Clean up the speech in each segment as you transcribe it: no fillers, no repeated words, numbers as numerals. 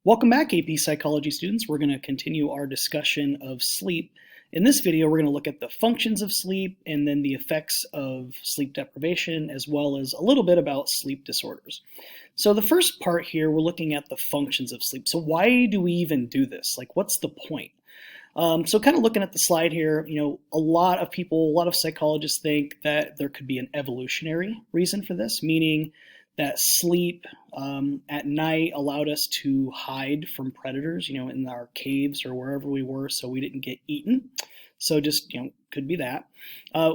Welcome back, AP Psychology students. We're going to continue our discussion of sleep. In this video, we're going to look at the functions of sleep and then the effects of sleep deprivation, as well as a little bit about sleep disorders. So the first part here, we're looking at the functions of sleep. So why do we even do this? Like, what's the point? So kind of looking at the slide here, a lot of people, a lot of psychologists think that there could be an evolutionary reason for this, meaning that sleep at night allowed us to hide from predators, in our caves or wherever we were, so we didn't get eaten. So just, could be that.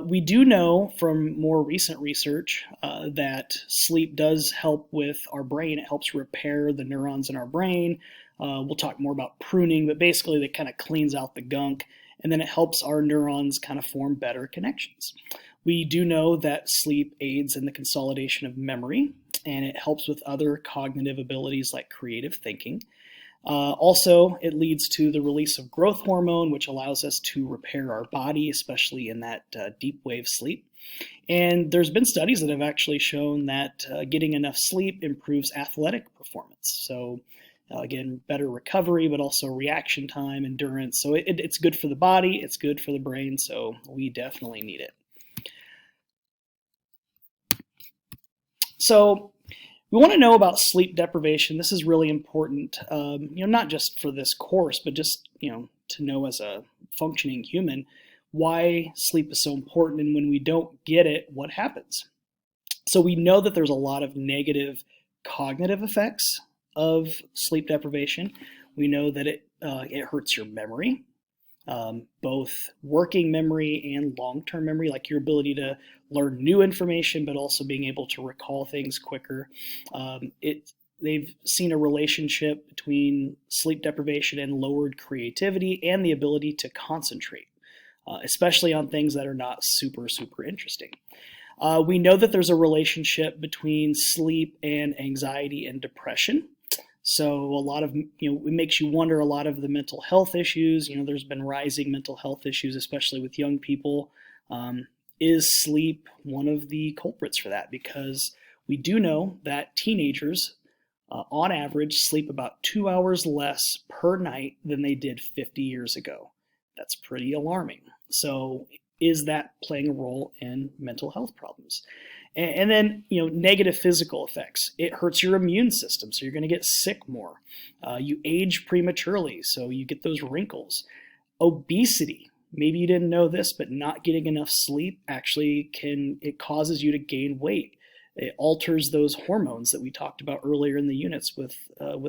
We do know from more recent research that sleep does help with our brain. It helps repair the neurons in our brain. We'll talk more about pruning, but basically it kind of cleans out the gunk, and then it helps our neurons kind of form better connections. We do know that sleep aids in the consolidation of memory, and it helps with other cognitive abilities like creative thinking. Also, it leads to the release of growth hormone, which allows us to repair our body, especially in that deep wave sleep. And there's been studies that have actually shown that getting enough sleep improves athletic performance. So again, better recovery, but also reaction time, endurance. So it's good for the body, it's good for the brain, so we definitely need it. So we want to know about sleep deprivation. This is really important, not just for this course, but just, to know as a functioning human, why sleep is so important, and when we don't get it, what happens? So we know that there's a lot of negative cognitive effects of sleep deprivation. We know that it hurts your memory, both working memory and long-term memory, like your ability to learn new information, but also being able to recall things quicker. They've seen a relationship between sleep deprivation and lowered creativity and the ability to concentrate, especially on things that are not super interesting. We know that there's a relationship between sleep and anxiety and depression. So a lot of, it makes you wonder a lot of the mental health issues. There's been rising mental health issues, especially with young people. Is sleep one of the culprits for that? Because we do know that teenagers, on average, sleep about 2 hours less per night than they did 50 years ago. That's pretty alarming. So is that playing a role in mental health problems? And then, negative physical effects. It hurts your immune system, so you're going to get sick more. You age prematurely, so you get those wrinkles. Obesity. Maybe you didn't know this, but not getting enough sleep actually it causes you to gain weight. It alters those hormones that we talked about earlier in the units with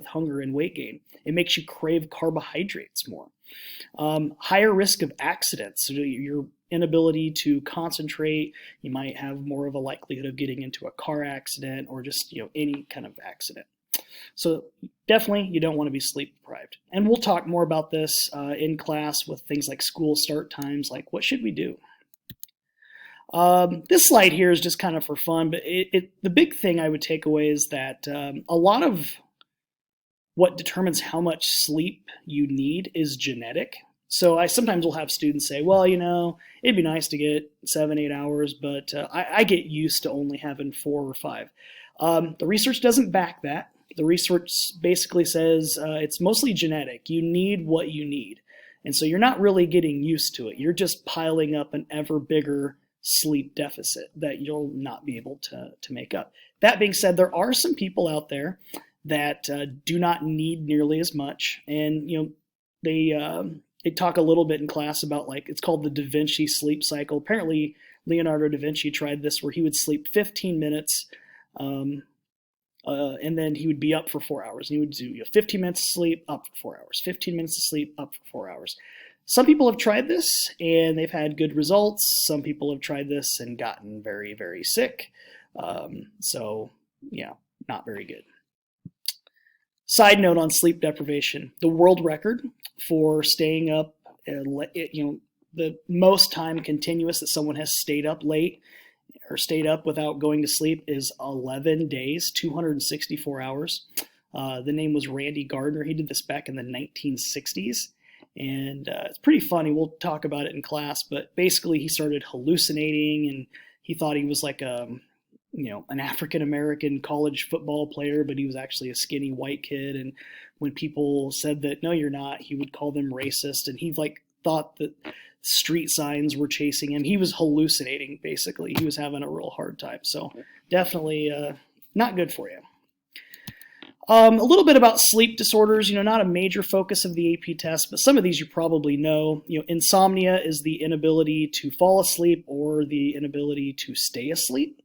hunger and weight gain. It makes you crave carbohydrates more. Higher risk of accidents. So your inability to concentrate, you might have more of a likelihood of getting into a car accident or just any kind of accident. So definitely you don't want to be sleep deprived. And we'll talk more about this in class with things like school start times, like what should we do? This slide here is just kind of for fun, but the big thing I would take away is that a lot of what determines how much sleep you need is genetic. So I sometimes will have students say, well, it'd be nice to get 7-8 hours, but I get used to only having 4 or 5. The research doesn't back that. The research basically says it's mostly genetic. You need what you need. And so you're not really getting used to it. You're just piling up an ever bigger sleep deficit that you'll not be able to make up. That being said, there are some people out there that do not need nearly as much. And, they talk a little bit in class about, it's called the Da Vinci sleep cycle. Apparently, Leonardo da Vinci tried this where he would sleep 15 minutes and then he would be up for 4 hours. And he would do 15 minutes of sleep, up for 4 hours, 15 minutes of sleep, up for 4 hours. Some people have tried this and they've had good results. Some people have tried this and gotten very sick. So, yeah, not very good. Side note on sleep deprivation, the world record for staying up, the most time continuous that someone has stayed up late or stayed up without going to sleep is 11 days, 264 hours. The name was Randy Gardner. He did this back in the 1960s. And it's pretty funny. We'll talk about it in class, but basically he started hallucinating and he thought he was like a an African-American college football player, but he was actually a skinny white kid. And when people said that, no, you're not, he would call them racist. And he like thought that street signs were chasing him. He was hallucinating, basically. He was having a real hard time. So definitely not good for you. A little bit about sleep disorders, not a major focus of the AP test, but some of these you probably know. Insomnia is the inability to fall asleep or the inability to stay asleep.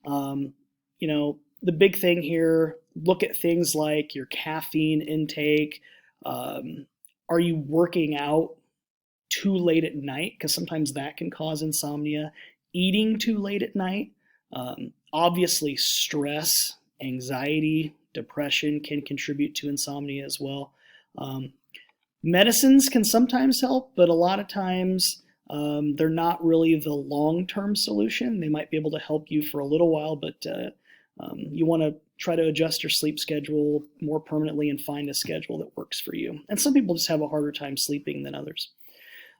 The big thing here, look at things like your caffeine intake. Are you working out too late at night? Because sometimes that can cause insomnia. Eating too late at night. Obviously, stress, anxiety, depression can contribute to insomnia as well. Medicines can sometimes help, but a lot of times they're not really the long-term solution. They might be able to help you for a little while, but you want to try to adjust your sleep schedule more permanently and find a schedule that works for you. And some people just have a harder time sleeping than others.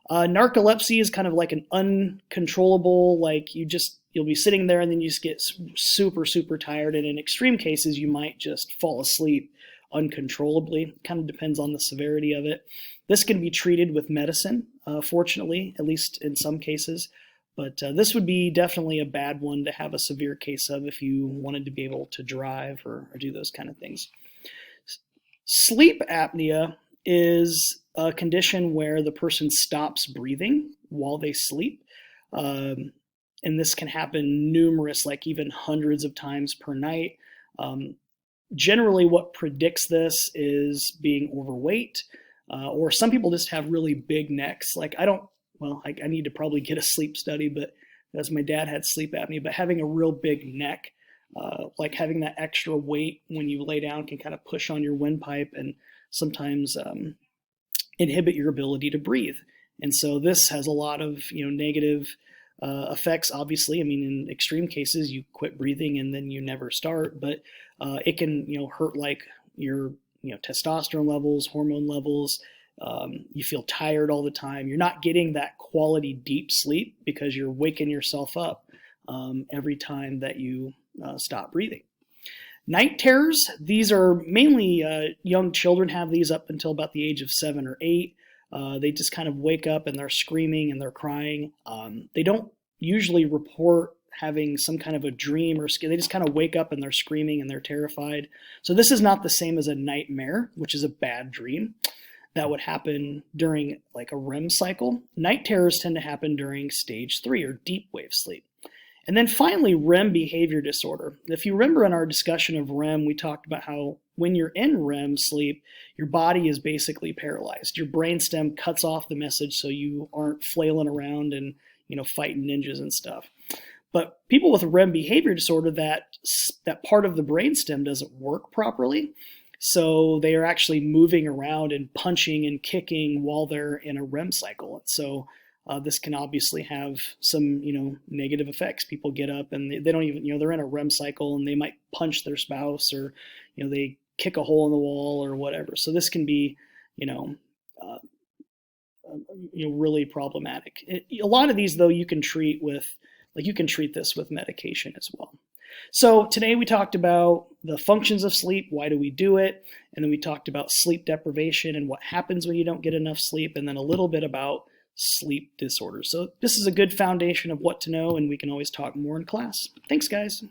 Narcolepsy is kind of like an uncontrollable, like you'll be sitting there and then you just get super, super tired. And in extreme cases, you might just fall asleep uncontrollably. Kind of depends on the severity of it. This can be treated with medicine, fortunately, at least in some cases. But this would be definitely a bad one to have a severe case of if you wanted to be able to drive or do those kind of things. Sleep apnea is a condition where the person stops breathing while they sleep. And this can happen numerous, like even hundreds of times per night. Generally, what predicts this is being overweight, or some people just have really big necks. Like I need to probably get a sleep study, but as my dad had sleep apnea, but having a real big neck, like having that extra weight when you lay down can kind of push on your windpipe and sometimes inhibit your ability to breathe. And so this has a lot of negative effects. Obviously, I mean, in extreme cases, you quit breathing and then you never start. But it can hurt like your testosterone levels, hormone levels. You feel tired all the time. You're not getting that quality deep sleep because you're waking yourself up every time that you stop breathing. Night terrors, these are mainly young children have these up until about the age of 7 or 8. They just kind of wake up and they're screaming and they're crying. They don't usually report having some kind of a dream or they just kind of wake up and they're screaming and they're terrified. So this is not the same as a nightmare, which is a bad dream. That would happen during like a REM cycle. Night terrors tend to happen during stage 3 or deep wave sleep. And then finally, REM behavior disorder. If you remember in our discussion of REM, we talked about how when you're in REM sleep, your body is basically paralyzed. Your brainstem cuts off the message so you aren't flailing around and fighting ninjas and stuff. But people with REM behavior disorder, that part of the brainstem doesn't work properly. So they are actually moving around and punching and kicking while they're in a REM cycle. So this can obviously have some, negative effects. People get up and they don't even, they're in a REM cycle and they might punch their spouse or, they kick a hole in the wall or whatever. So this can be, really problematic. A lot of these, though, you can treat this with medication as well. So today we talked about the functions of sleep, why do we do it, and then we talked about sleep deprivation and what happens when you don't get enough sleep, and then a little bit about sleep disorders. So this is a good foundation of what to know, and we can always talk more in class. Thanks, guys.